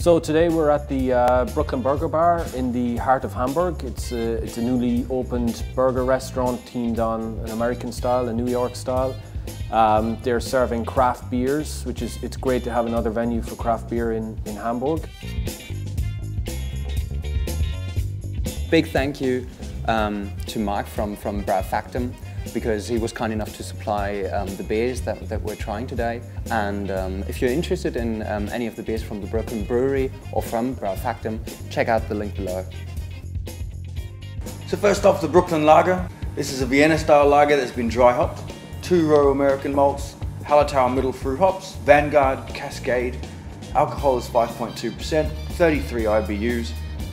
So today we're at the Brookly Burger Bar in the heart of Hamburg. It's a newly opened burger restaurant themed on an American style, a New York style. They're serving craft beers, it's great to have another venue for craft beer in Hamburg. Big thank you to Mark from Braufactum, because he was kind enough to supply the beers that we're trying today. And if you're interested in any of the beers from the Brookly Brewery or from Braufactum, check out the link below. So first off, the Brooklyn Lager. This is a Vienna style lager that's been dry hopped. 2-row American malts, Hallertau middle fruit hops, Vanguard, Cascade. Alcohol is 5.2%, 33 IBUs,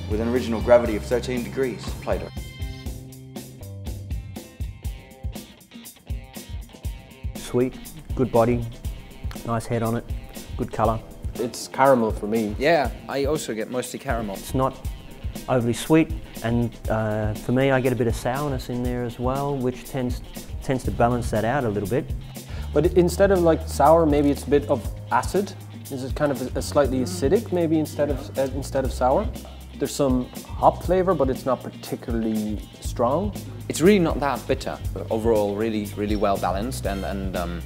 with an original gravity of 13 degrees Plato. Sweet, good body, nice head on it, good colour. It's caramel for me. Yeah, I also get mostly caramel. It's not overly sweet, and for me I get a bit of sourness in there as well, which tends to balance that out a little bit. But instead of like sour, maybe it's a bit of acid. Is it kind of a slightly acidic maybe instead of sour? There's some hop flavour, but it's not particularly strong. It's really not that bitter. Overall, really well balanced and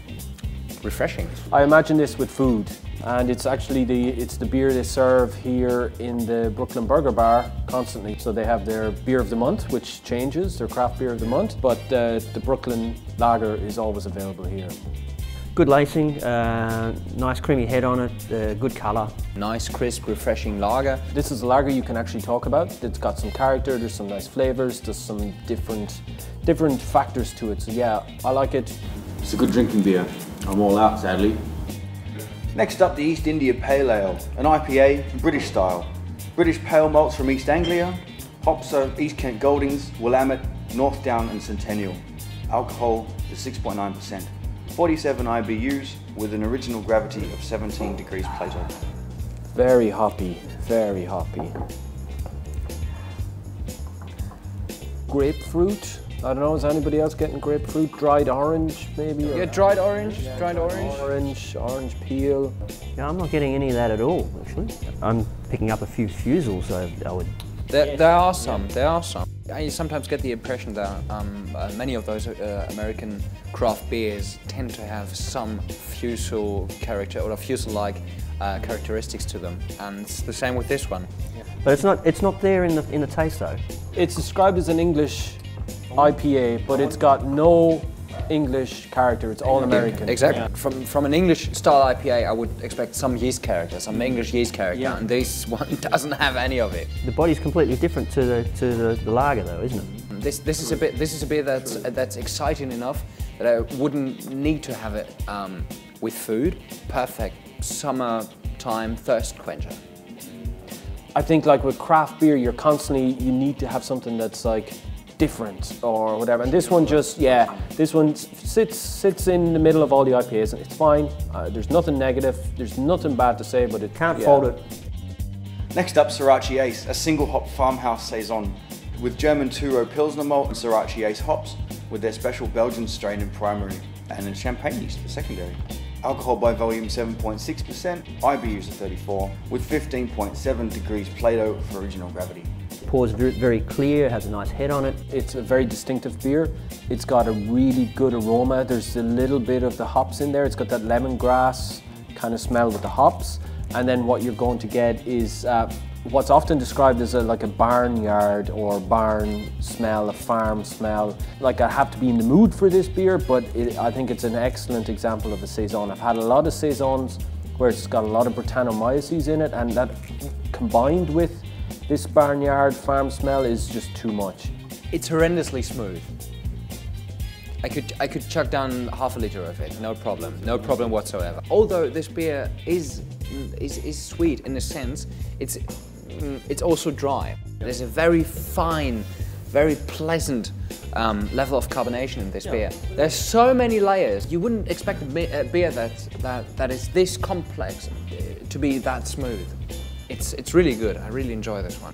refreshing. I imagine this with food, and it's actually the beer they serve here in the Brookly Burger Bar constantly. So they have their beer of the month, which changes, their craft beer of the month, but the Brooklyn Lager is always available here. Good lacing, nice creamy head on it, good colour. Nice, crisp, refreshing lager. This is a lager you can actually talk about. It's got some character, there's some nice flavours, there's some different factors to it. So yeah, I like it. It's a good drinking beer. I'm all out, sadly. Next up, the East India Pale Ale, an IPA, British style. British pale malts from East Anglia. Hops are East Kent Goldings, Willamette, North Down and Centennial. Alcohol is 6.9%. 47 IBUs with an original gravity of 17 degrees Plato. Very hoppy, very hoppy. Grapefruit. I don't know, is anybody else getting grapefruit? Dried orange, maybe? Yeah, dried orange. Orange peel. Yeah, I'm not getting any of that at all, actually. I'm picking up a few fusels, I would. There are some. I sometimes get the impression that many of those American craft beers tend to have some fusel character or fusel-like characteristics to them, and it's the same with this one. But it's not there in the taste though. It's described as an English IPA, but it's got no English character, it's all American. Exactly. Yeah. From an English style IPA, I would expect some yeast character, some English yeast character, and this one doesn't have any of it. The body's completely different to the lager though, isn't it? This is a beer that's exciting enough that I wouldn't need to have it with food. Perfect summertime thirst quencher. I think like with craft beer, you need to have something that's like different or whatever, and this one this one sits in the middle of all the IPAs, and it's fine. There's nothing negative, there's nothing bad to say, but it can't fault it. Next up, Sorachi Ace, a single hop farmhouse saison with German 2-row Pilsner malt and Sorachi Ace hops with their special Belgian strain in primary and in champagne yeast for secondary. Alcohol by volume 7.6%, IBUs of 34, with 15.7 degrees Plato for original gravity. Pours very clear, has a nice head on it. It's a very distinctive beer. It's got a really good aroma. There's a little bit of the hops in there. It's got that lemongrass kind of smell with the hops. And then what you're going to get is what's often described as like a barnyard or barn smell, a farm smell. Like, I have to be in the mood for this beer, but I think it's an excellent example of a saison. I've had a lot of saisons where it's got a lot of Brettanomyces in it, and that combined with this barnyard farm smell is just too much. It's horrendously smooth. I could chuck down half a liter of it, no problem whatsoever. Although this beer is sweet in a sense, it's also dry. There's a very fine, very pleasant level of carbonation in this beer. There's so many layers. You wouldn't expect a beer that is this complex to be that smooth. It's really good. I really enjoy this one.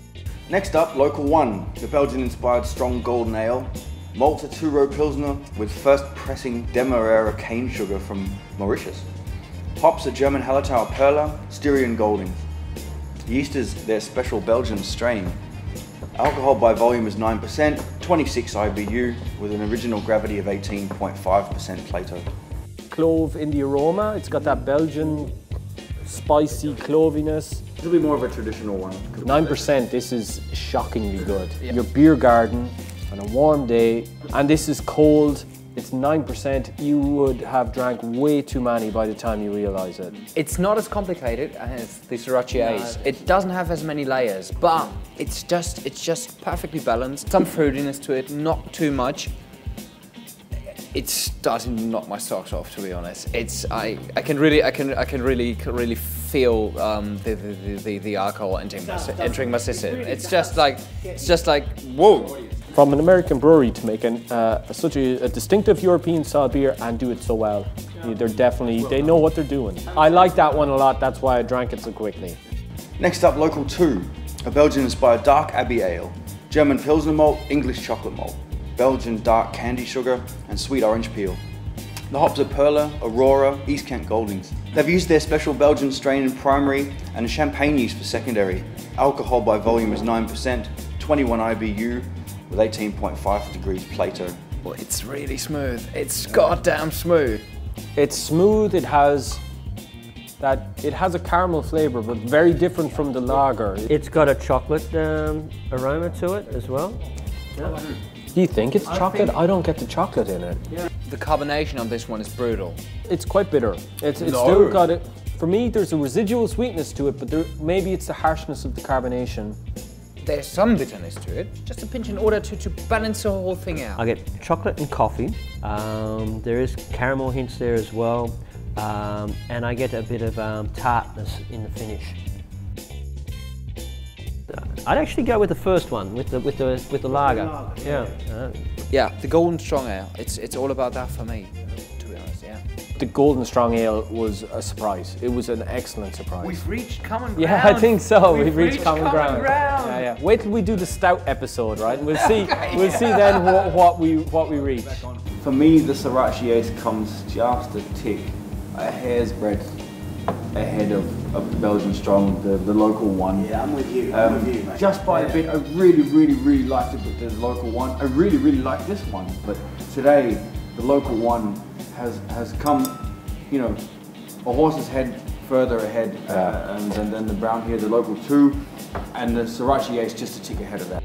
Next up, Local 1, the Belgian-inspired strong golden ale. Malts a 2-row Pilsner with first pressing Demerara cane sugar from Mauritius. Hops a German Hallertau Perla, Styrian Goldings. The yeast is their special Belgian strain. Alcohol by volume is 9%, 26 IBU, with an original gravity of 18.5% Plato. Clove in the aroma. It's got that Belgian spicy cloviness. It'll be more of a traditional one. 9%, this is shockingly good. Your beer garden on a warm day, and this is cold. It's 9%. You would have drank way too many by the time you realize it. It's not as complicated as the Sorachi Ace. It doesn't have as many layers, but it's just perfectly balanced. Some fruitiness to it, not too much. It's starting to knock my socks off, to be honest. I can really feel the alcohol entering my system. It's just like whoa. From an American brewery to make such a distinctive European style beer and do it so well. They know what they're doing. I like that one a lot, that's why I drank it so quickly. Next up, Local 2, a Belgian-inspired dark Abbey ale, German Pilsner malt, English chocolate malt, Belgian dark candy sugar, and sweet orange peel. The hops are Perla, Aurora, East Kent Goldings. They've used their special Belgian strain in primary and a champagne yeast for secondary. Alcohol by volume is 9%, 21 IBU, with 18.5 degrees Plato. Well, it's really smooth. It's goddamn smooth. It's smooth, it has a caramel flavour, but very different from the lager. It's got a chocolate aroma to it as well. Yeah. Do you think it's chocolate? I don't get the chocolate in it. Yeah. The carbonation on this one is brutal. It's quite bitter. It's still got it. For me, there's a residual sweetness to it, but maybe it's the harshness of the carbonation. There's some bitterness to it, just a pinch in order to balance the whole thing out. I get chocolate and coffee. There is caramel hints there as well, and I get a bit of tartness in the finish. I'd actually go with the first one, with the lager. Yeah. Yeah, the Golden Strong Ale. It's all about that for me, to be honest. Yeah. The Golden Strong Ale was a surprise. It was an excellent surprise. We've reached common ground. Yeah, I think so. We've reached common ground. Yeah. Wait till we do the stout episode, right? We'll see. We'll see then what we reach. For me, the Sorachi Ace comes just a tick, a hair's breadth ahead of the Belgian Strong, the local one. Yeah, I'm with you. Mate. Just by a bit. I really liked it, but the local one. I really like this one, but today the local one has come, you know, a horse's head further ahead, and then the brown here, the local 2, and the Sorachi Ace just a tick ahead of that.